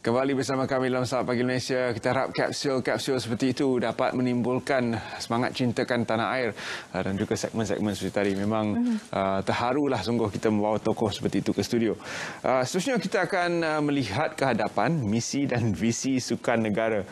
Kembali bersama kami dalam Selamat Pagi Malaysia. Kita harap kapsul-kapsul seperti itu dapat menimbulkan semangat cintakan tanah air dan juga segmen-segmen seperti tadi. Memang terharulah sungguh kita membawa tokoh seperti itu ke studio. Seterusnya kita akan melihat ke hadapan misi dan visi sukan negara.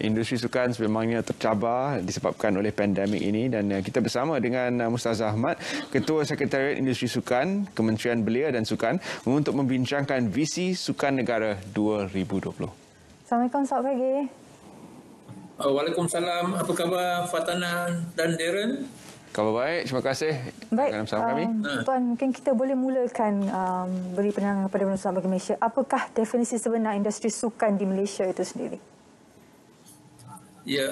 Industri sukan sebenarnya tercabar disebabkan oleh pandemik ini dan kita bersama dengan Mustazah Ahmad, Ketua Sekretariat Industri Sukan, Kementerian Belia dan Sukan untuk membincangkan visi sukan negara 2020. Assalamualaikum, selamat pagi. Waalaikumsalam. Apa khabar Fatana dan Darren? Khabar baik, terima kasih. Baik, bersama kami. Tuan, mungkin kita boleh mulakan beri penerangan kepada Selamat Pagi Malaysia. Apakah definisi sebenar industri sukan di Malaysia itu sendiri? Ya,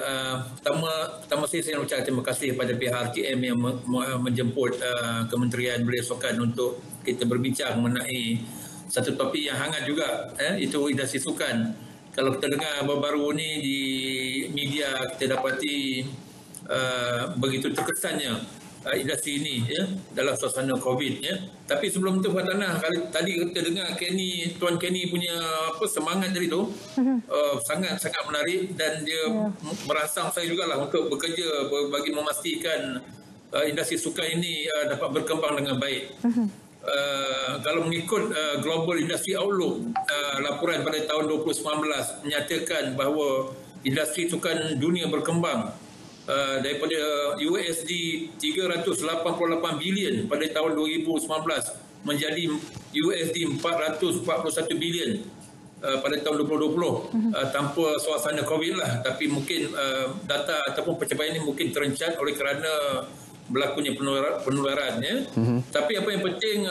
pertama saya nak ucapkan terima kasih kepada pihak RTM yang menjemput Kementerian Belia Sukan untuk kita berbincang mengenai satu topik yang hangat juga, itu industri sukan. Kalau kita dengar baru-baru ni di media, kita dapati begitu terkesannya industri ini dalam suasana COVID. Tapi sebelum itu Fatana, tadi kita dengar Tuan Kenny punya semangat dari itu sangat-sangat menarik dan dia merangsang saya jugalah untuk bekerja bagi memastikan industri sukan ini dapat berkembang dengan baik. Kalau mengikut Global Industry Outlook, laporan pada tahun 2019 menyatakan bahawa industri sukan dunia berkembang daripada USD 388 bilion pada tahun 2019 menjadi USD 441 bilion pada tahun 2020 tanpa suasana COVID lah. Tapi mungkin data ataupun pencapaian ini mungkin terencat oleh kerana berlakunya penularan. Tapi apa yang penting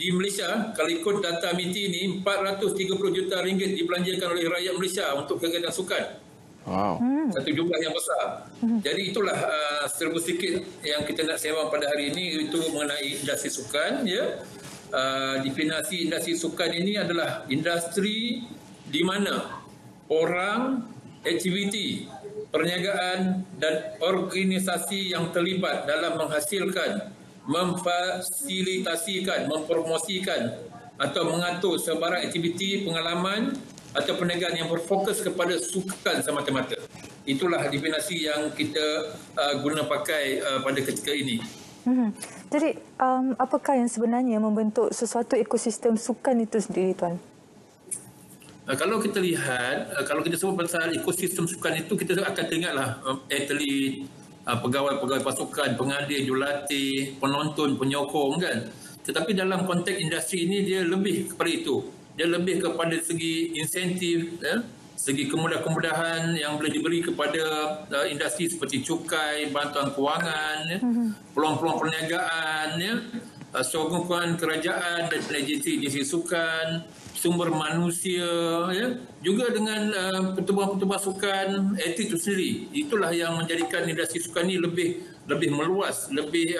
di Malaysia, kalau ikut data MITI ini, 430 juta ringgit dibelanjakan oleh rakyat Malaysia untuk kegiatan sukan. Wow. Satu jumlah yang besar. Jadi itulah serba sikit yang kita nak sembang pada hari ini, itu mengenai industri sukan. Definisi industri sukan ini adalah industri di mana orang, aktiviti, perniagaan dan organisasi yang terlibat dalam menghasilkan, memfasilitasikan, mempromosikan atau mengatur sebarang aktiviti, pengalaman atau perniagaan yang berfokus kepada sukan semata-mata. Itulah definisi yang kita guna pakai pada ketika ini. Jadi, apakah yang sebenarnya membentuk sesuatu ekosistem sukan itu sendiri, Tuan? Kalau kita lihat, kalau kita sebut pasal ekosistem sukan itu, kita akan teringatlah atlet, pegawai-pegawai pasukan, pengadil, jurulatih, penonton, penyokong kan. Tetapi dalam konteks industri ini dia lebih kepada itu. Dia lebih kepada segi insentif, segi kemudahan-kemudahan yang boleh diberi kepada industri seperti cukai, bantuan kewangan, peluang-peluang perniagaan, sokongan kerajaan dan agensi-agensi sukan, sumber manusia, juga dengan pertubuhan-pertubuhan sukan, atlet itu sendiri. Itulah yang menjadikan industri sukan ini lebih meluas, lebih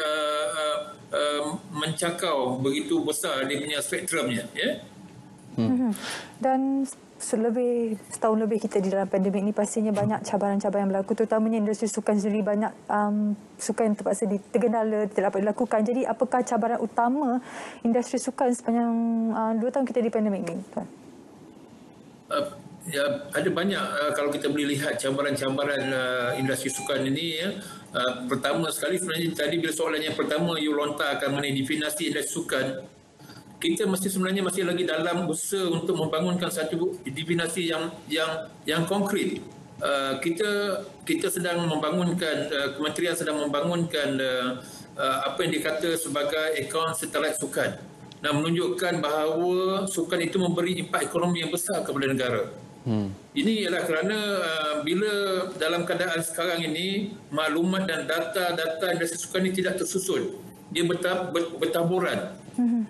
mencakau begitu besar dia punya spektrumnya. Dan setahun lebih kita di dalam pandemik ini, pastinya banyak cabaran-cabaran yang berlaku, terutamanya industri sukan sendiri. Banyak sukan yang terpaksa tergendala, tidak dapat dilakukan. Jadi apakah cabaran utama industri sukan sepanjang 2 tahun kita di pandemik ini, Tuan? Ya, ada banyak kalau kita boleh lihat cabaran-cabaran industri sukan ini. Pertama sekali sebenarnya tadi bila soalan yang pertama you lontarkan mengenai definisi industri sukan, kita sebenarnya masih lagi dalam usaha untuk membangunkan satu definisi yang konkret. Kita sedang membangunkan, kementerian sedang membangunkan apa yang dikata sebagai akaun satelit sukan, dan menunjukkan bahawa sukan itu memberi impak ekonomi yang besar kepada negara. Ini ialah kerana bila dalam keadaan sekarang ini maklumat dan data-data industri sukan ini tidak tersusun, dia bertaburan.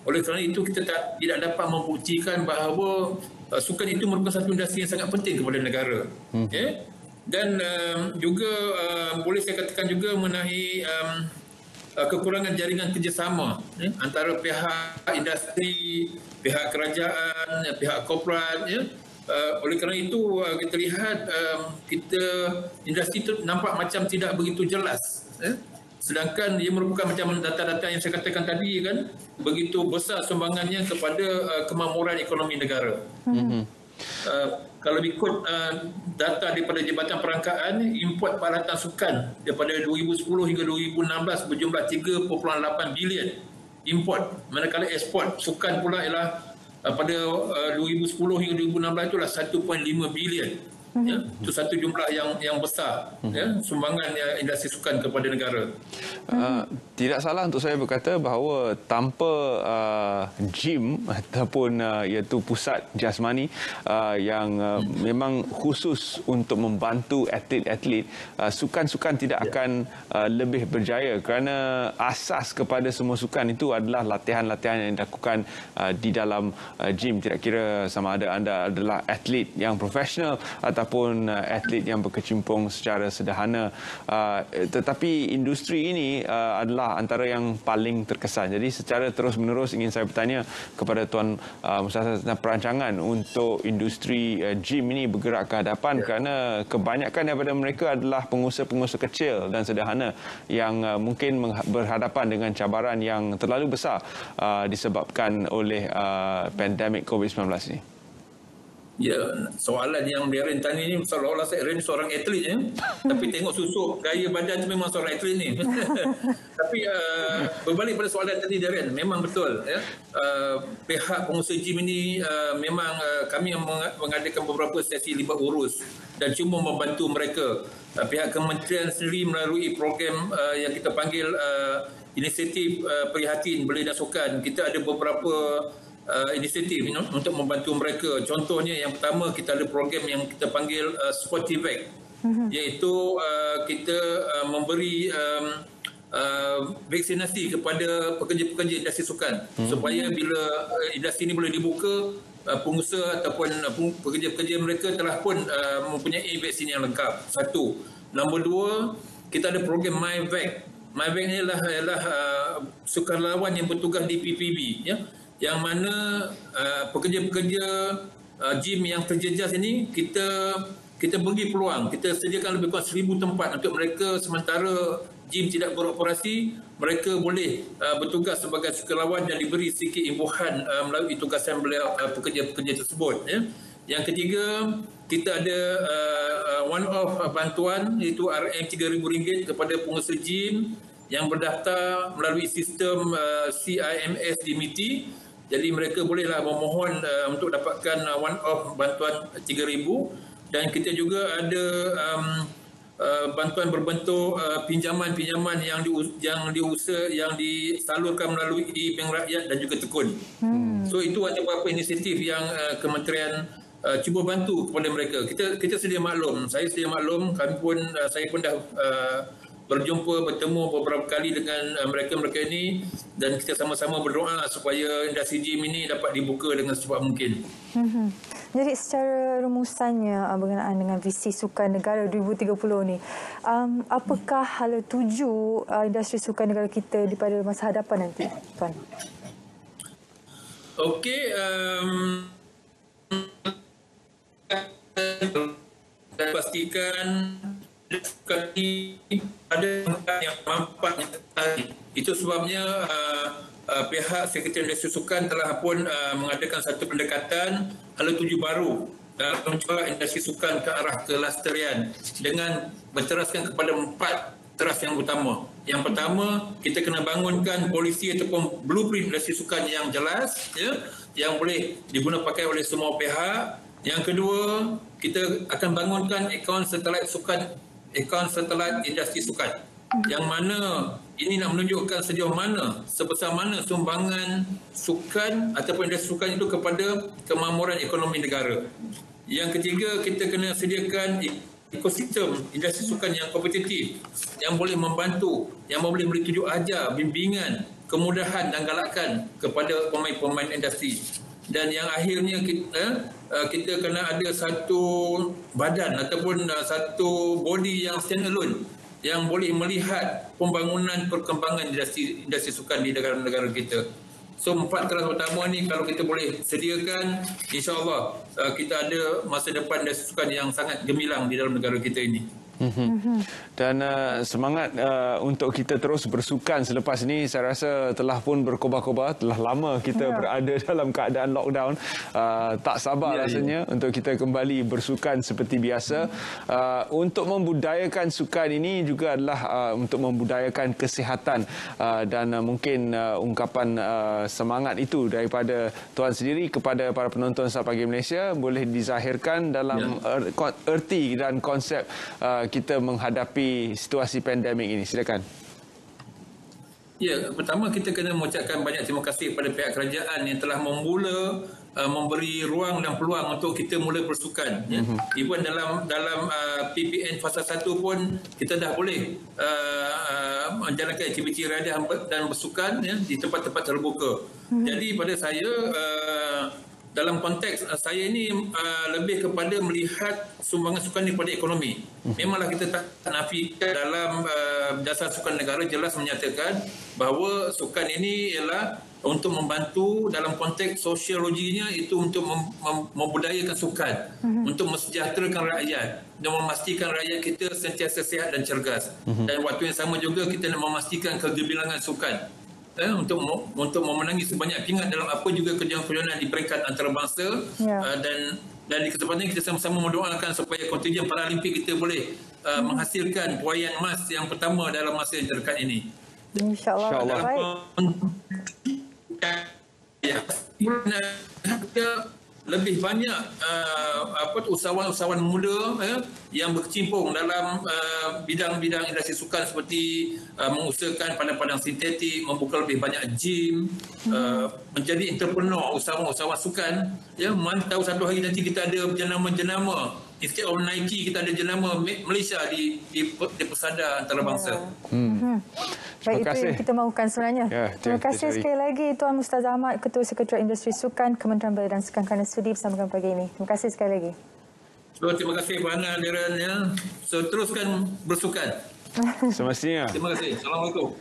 Oleh kerana itu kita tidak dapat membuktikan bahawa sukan itu merupakan satu industri yang sangat penting kepada negara. Dan juga boleh saya katakan juga mengenai kekurangan jaringan kerjasama antara pihak industri, pihak kerajaan, pihak korporat. Oleh kerana itu kita lihat industri itu nampak macam tidak begitu jelas. Sedangkan ia merupakan macam data-data yang saya katakan tadi kan, begitu besar sumbangannya kepada kemakmuran ekonomi negara. Kalau ikut data daripada Jabatan Perangkaan, import peralatan sukan daripada 2010 hingga 2016 berjumlah 3.8 bilion import, manakala ekspor sukan pula ialah pada 2010 hingga 2016 itulah 1.5 bilion. Ya, itu satu jumlah yang besar, ya, sumbangan industri sukan kepada negara. Tidak salah untuk saya berkata bahawa tanpa gym ataupun iaitu pusat jasmani yang memang khusus untuk membantu atlet-atlet, sukan-sukan tidak akan lebih berjaya, kerana asas kepada semua sukan itu adalah latihan-latihan yang dilakukan di dalam gym. Tidak kira sama ada anda adalah atlet yang profesional ataupun atlet yang berkecimpung secara sederhana, tetapi industri ini adalah antara yang paling terkesan. Jadi secara terus-menerus ingin saya bertanya kepada Tuan Mustasar tentang perancangan untuk industri gym ini bergerak ke hadapan, kerana kebanyakan daripada mereka adalah pengusaha-pengusaha kecil dan sederhana yang mungkin berhadapan dengan cabaran yang terlalu besar disebabkan oleh pandemik COVID-19 ini. Ya, soalan yang Darren tanya ni seolah-olah saya Darren seorang atlet ya. Tapi tengok susuk gaya badan tu memang seorang atlet ni. Tapi berbalik pada soalan tadi Darren, memang betul ya. Pihak pengusaha gym ini memang kami mengadakan beberapa sesi libat urus dan cuma membantu mereka. Pihak kementerian sendiri melalui program yang kita panggil inisiatif Prihatin Belia dan Sukan, kita ada beberapa inisiatif untuk membantu mereka. Contohnya yang pertama, kita ada program yang kita panggil Sportivac, iaitu kita memberi vaksinasi kepada pekerja-pekerja industri sukan supaya bila industri ini boleh dibuka, pengusaha ataupun pekerja-pekerja mereka telah pun mempunyai vaksin yang lengkap. Satu. Nombor dua, kita ada program MyVac. MyVac ni ialah sukarelawan yang bertugas di PPB ya, yang mana pekerja-pekerja gym yang terjejas ini kita bagi peluang, kita sediakan lebih kurang 1,000 tempat untuk mereka sementara gym tidak beroperasi, mereka boleh bertugas sebagai sukarelawan dan diberi sedikit imbuhan melalui tugasan beliau pekerja-pekerja tersebut ya. Yang ketiga, kita ada one-off bantuan iaitu RM3,000 kepada pengusaha gym yang berdaftar melalui sistem CIMS di MITI. Jadi mereka bolehlah memohon untuk dapatkan one-off bantuan 3,000, dan kita juga ada bantuan berbentuk pinjaman-pinjaman yang disalurkan melalui Bank Rakyat dan juga Tekun. So itu ada beberapa inisiatif yang kementerian cuba bantu kepada mereka. Kita sedia maklum, saya sedia maklum, saya pun dah bertemu beberapa kali dengan mereka ini, dan kita sama-sama berdoa supaya industri gym ini dapat dibuka dengan secepat mungkin. Jadi secara rumusannya berkenaan dengan visi sukan negara 2030 ni, apakah hala tuju industri sukan negara kita pada masa hadapan nanti, Tuan? Okey, pastikan kali ada yang mampat itu sebabnya pihak Sekretariat Industri Sukan telah pun mengadakan satu pendekatan hala tuju baru dalam mencorak industri sukan ke arah kelestarian dengan berteraskan kepada 4 teras yang utama. Yang pertama, kita kena bangunkan polisi ataupun blueprint industri sukan yang jelas ya, yang boleh diguna pakai oleh semua pihak. Yang kedua, kita akan bangunkan akaun satelit sukan, akaun satelit industri sukan, yang mana ini nak menunjukkan sejauh mana, sebesar mana sumbangan sukan ataupun industri sukan itu kepada kemakmuran ekonomi negara. Yang ketiga, kita kena sediakan ekosistem industri sukan yang kompetitif, yang boleh membantu, yang boleh beri tunjuk ajar, bimbingan, kemudahan dan galakan kepada pemain-pemain industri. Dan yang akhirnya kita kena ada satu badan ataupun satu body yang stand alone yang boleh melihat pembangunan perkembangan industri sukan di negara-negara kita. So 4 kelas utama ni kalau kita boleh sediakan, insya-Allah kita ada masa depan industri sukan yang sangat gemilang di dalam negara kita ini. Dan semangat untuk kita terus bersukan selepas ini saya rasa telah pun berkobar-kobar. Telah lama kita berada dalam keadaan lockdown. Tak sabar rasanya untuk kita kembali bersukan seperti biasa. Untuk membudayakan sukan ini juga adalah untuk membudayakan kesihatan dan mungkin ungkapan semangat itu daripada Tuan sendiri kepada para penonton Star Pagi Malaysia boleh dizahirkan dalam erti dan konsep kita menghadapi situasi pandemik ini. Silakan. Ya, pertama kita kena mengucapkan banyak terima kasih kepada pihak kerajaan yang telah memula memberi ruang dan peluang untuk kita mula bersukan. Ya. Even dalam PPN fasa 1 pun kita dah boleh menjalankan aktiviti raya dan bersukan ya, di tempat-tempat terbuka. Jadi pada saya dalam konteks saya ini lebih kepada melihat sumbangan sukan ini kepada ekonomi. Memanglah kita tak nafikan dalam dasar sukan negara jelas menyatakan bahawa sukan ini ialah untuk membantu dalam konteks sosiologinya itu untuk membudayakan sukan, untuk mensejahterakan rakyat dan memastikan rakyat kita sentiasa sihat dan cergas. Dan waktu yang sama juga kita nak memastikan kegemilangan sukan. Untuk memenangi sebanyak pingat dalam apa juga kejohanan di peringkat antarabangsa dan di kesempatan ini kita sama-sama mendoakan supaya kontingen Paralimpik kita boleh menghasilkan puaian emas yang pertama dalam masa yang terdekat ini. InsyaAllah. Lebih banyak usahawan-usahawan muda yang berkecimpung dalam bidang-bidang industri sukan seperti mengusahakan padang-padang sintetik, membuka lebih banyak gym, menjadi entrepreneur, usahawan-usahawan sukan. Ya, mana tahu satu hari nanti kita ada jenama-jenama. Instead of Nike, kita ada jenama Malaysia di persada antarabangsa. Baik, itu yang kita mahukan sebenarnya. Terima kasih sekali lagi Tuan Mustazah Ahmad, Ketua Sekretariat Industri Sukan, Kementerian Belia dan Sukan kerana sudi bersama kami pagi ini. Terima kasih sekali lagi. Terima kasih Fahana Diran. Teruskan bersukan. Semestinya. Terima kasih. Assalamualaikum.